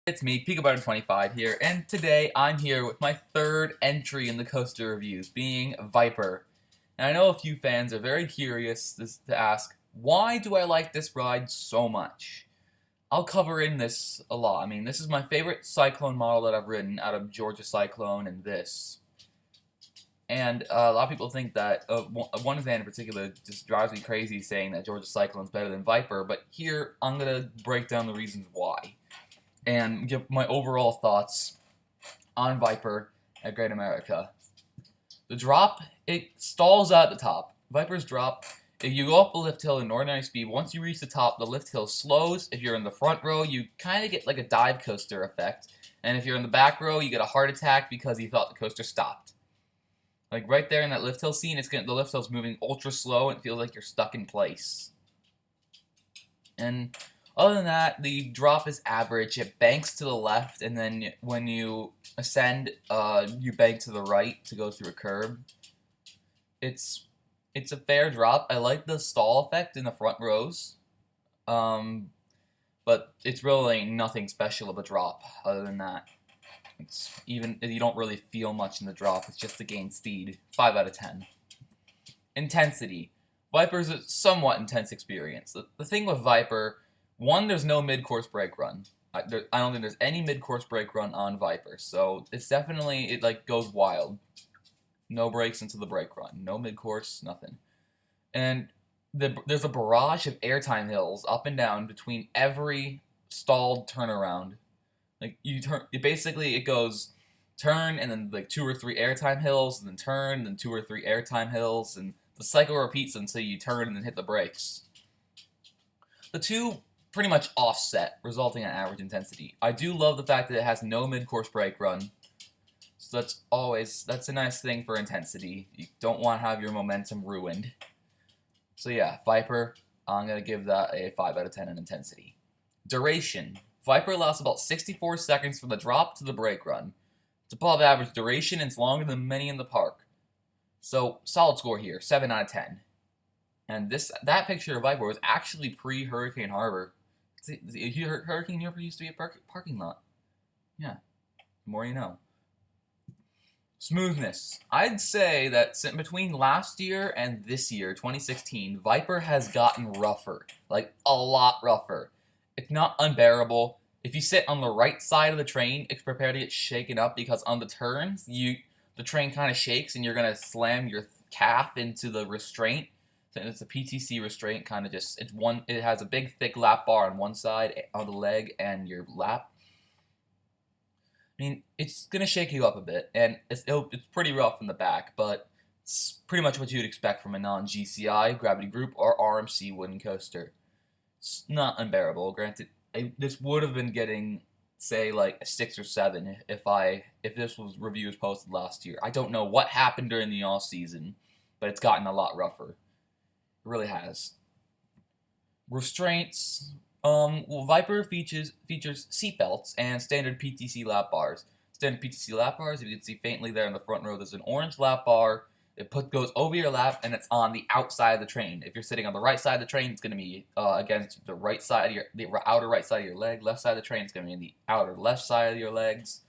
It's me, Peekaboo25 here, and today I'm here with my third entry in the coaster reviews, being Viper. And I know a few fans are very curious to ask, why do I like this ride so much? I'll cover in this a lot. I mean, this is my favorite Cyclone model that I've ridden out of Georgia Cyclone and this. And a lot of people think that, one fan in particular just drives me crazy saying that Georgia Cyclone's better than Viper, but here I'm going to break down the reasons why and give my overall thoughts on Viper at Great America. The drop, it stalls out at the top. Viper's drop, if you go up a lift hill in ordinary speed, once you reach the top, the lift hill slows. If you're in the front row, you kind of get like a dive coaster effect. And if you're in the back row, you get a heart attack because you thought the coaster stopped. Like right there in that lift hill scene, the lift hill's moving ultra slow and it feels like you're stuck in place. And other than that, the drop is average. It banks to the left, and then when you ascend, you bank to the right to go through a curb. It's a fair drop. I like the stall effect in the front rows, but it's really nothing special of a drop other than that. Even you don't really feel much in the drop. It's just to gain speed. 5 out of 10. Intensity. Viper is a somewhat intense experience. The thing with Viper. One, there's no mid-course brake run. I don't think there's any mid-course brake run on Viper, so it's definitely, it like goes wild. No brakes into the brake run, no mid-course, nothing. And there's a barrage of airtime hills up and down between every stalled turnaround. Like it goes turn and then like 2 or 3 airtime hills, and then turn, and then 2 or 3 airtime hills, and the cycle repeats until you turn and then hit the brakes. The two pretty much offset, resulting in average intensity. I do love the fact that it has no mid-course brake run. So that's a nice thing for intensity. You don't want to have your momentum ruined. So yeah, Viper, I'm going to give that a 5 out of 10 in intensity. Duration. Viper lasts about 64 seconds from the drop to the brake run. It's above average duration and it's longer than many in the park. So, solid score here, 7 out of 10. And that picture of Viper was actually pre-Hurricane Harbor. Hurricane Harbor used to be a parking lot. Yeah, the more you know. Smoothness. I'd say that between last year and this year, 2016, Viper has gotten rougher. Like, a lot rougher. It's not unbearable. If you sit on the right side of the train, it's prepared to get shaken up because on the turns, the train kind of shakes and you're going to slam your calf into the restraint. It's a PTC restraint, kind of just, it has a big thick lap bar on one side on the leg and your lap. I mean, it's going to shake you up a bit, and it's pretty rough in the back, but it's pretty much what you'd expect from a non-GCI, Gravity Group, or RMC wooden coaster. It's not unbearable. Granted, this would have been getting, say, like a 6 or 7 if this review was posted last year. I don't know what happened during the off-season, but it's gotten a lot rougher. It really has. Restraints. Well, Viper features seatbelts and standard PTC lap bars. Standard PTC lap bars, if you can see faintly there in the front row, there's an orange lap bar. It goes over your lap, and it's on the outside of the train. If you're sitting on the right side of the train, it's going to be against the right side of the outer right side of your leg. Left side of the train, it's going to be in the outer left side of your legs.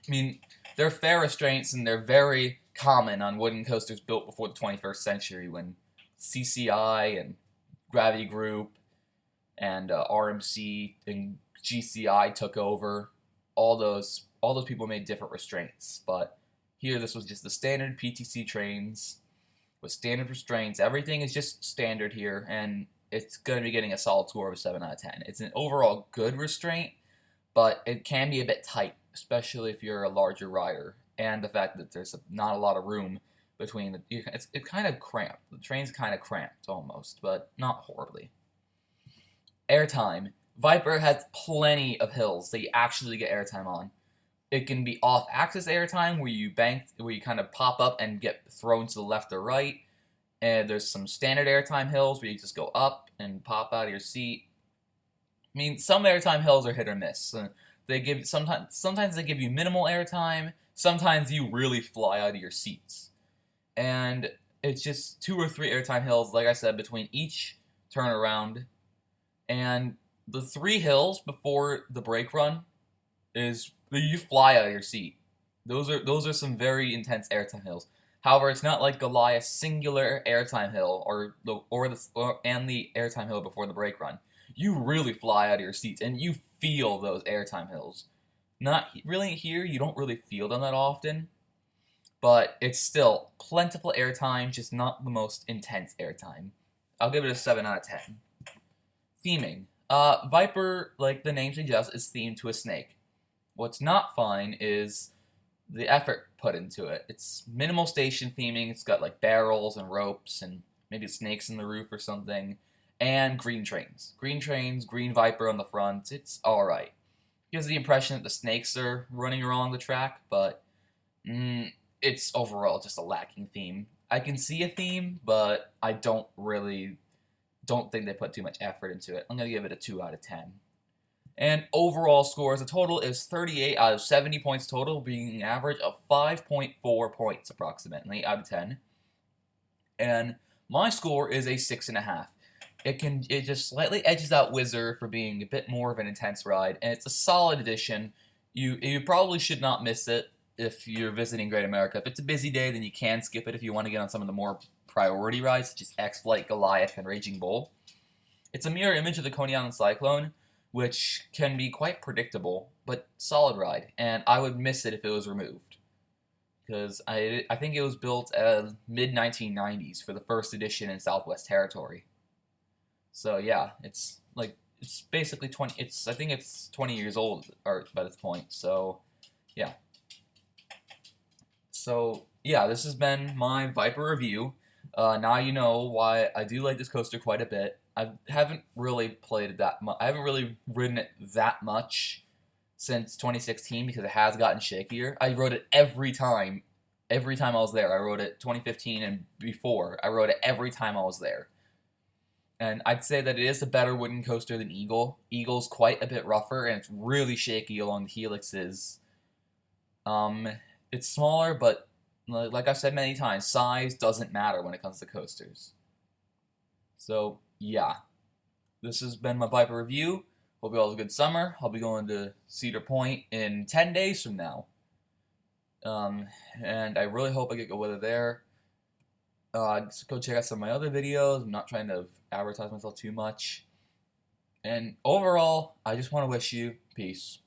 I mean, they're fair restraints, and they're very common on wooden coasters built before the 21st century when CCI and Gravity Group and RMC and GCI took over. All those people made different restraints, but here this was just the standard PTC trains with standard restraints. Everything is just standard here, and it's going to be getting a solid score of a 7 out of 10. It's an overall good restraint, but it can be a bit tight, especially if you're a larger rider, and the fact that there's not a lot of room between it's kind of cramped. The train's kind of cramped almost, but not horribly. Airtime. Viper has plenty of hills that you actually get airtime on. It can be off-axis airtime where you kind of pop up and get thrown to the left or right. And there's some standard airtime hills where you just go up and pop out of your seat. I mean, some airtime hills are hit or miss. Sometimes they give you minimal airtime. Sometimes you really fly out of your seats. And it's just 2 or 3 airtime hills, like I said, between each turnaround. And The 3 hills before the brake run is you fly out of your seat. Those are some very intense airtime hills. However, it's not like Goliath's singular airtime hill and the airtime hill before the brake run. You really fly out of your seats and you feel those airtime hills. Not really here, you don't really feel them that often, but it's still plentiful airtime, just not the most intense airtime. I'll give it a 7 out of 10. Theming. Viper, like the name suggests, is themed to a snake. What's not fine is the effort put into it. It's minimal station theming. It's got like barrels and ropes and maybe snakes in the roof or something. And green trains. Green trains, green Viper on the front. It's alright. Gives the impression that the snakes are running along the track, but it's overall just a lacking theme. I can see a theme, but I don't think they put too much effort into it. I'm going to give it a 2 out of 10. And overall score as a total is 38 out of 70 points total, being an average of 5.4 points approximately out of 10. And my score is a 6.5. It just slightly edges out Whizzer for being a bit more of an intense ride, and it's a solid addition. You probably should not miss it if you're visiting Great America. If it's a busy day, then you can skip it if you want to get on some of the more priority rides, such as X-Flight, Goliath, and Raging Bull. It's a mirror image of the Coney Island Cyclone, which can be quite predictable, but solid ride, and I would miss it if it was removed. Because I think it was built mid-1990s for the first edition in Southwest Territory. So yeah, it's basically 20. I think it's 20 years old by this point. So yeah. So yeah, this has been my Viper review. Now you know why I do like this coaster quite a bit. I haven't really played it that much. I haven't really ridden it that much since 2016 because it has gotten shakier. I rode it every time. Every time I was there. I rode it 2015 and before. I rode it every time I was there. And I'd say that it is a better wooden coaster than Eagle. Eagle's quite a bit rougher, and it's really shaky along the helixes. It's smaller, but like I've said many times, size doesn't matter when it comes to coasters. So, yeah. This has been my Viper review. Hope you all have a good summer. I'll be going to Cedar Point in 10 days from now. And I really hope I get good weather there. Just go check out some of my other videos. I'm not trying to advertise myself too much. And overall, I just want to wish you peace.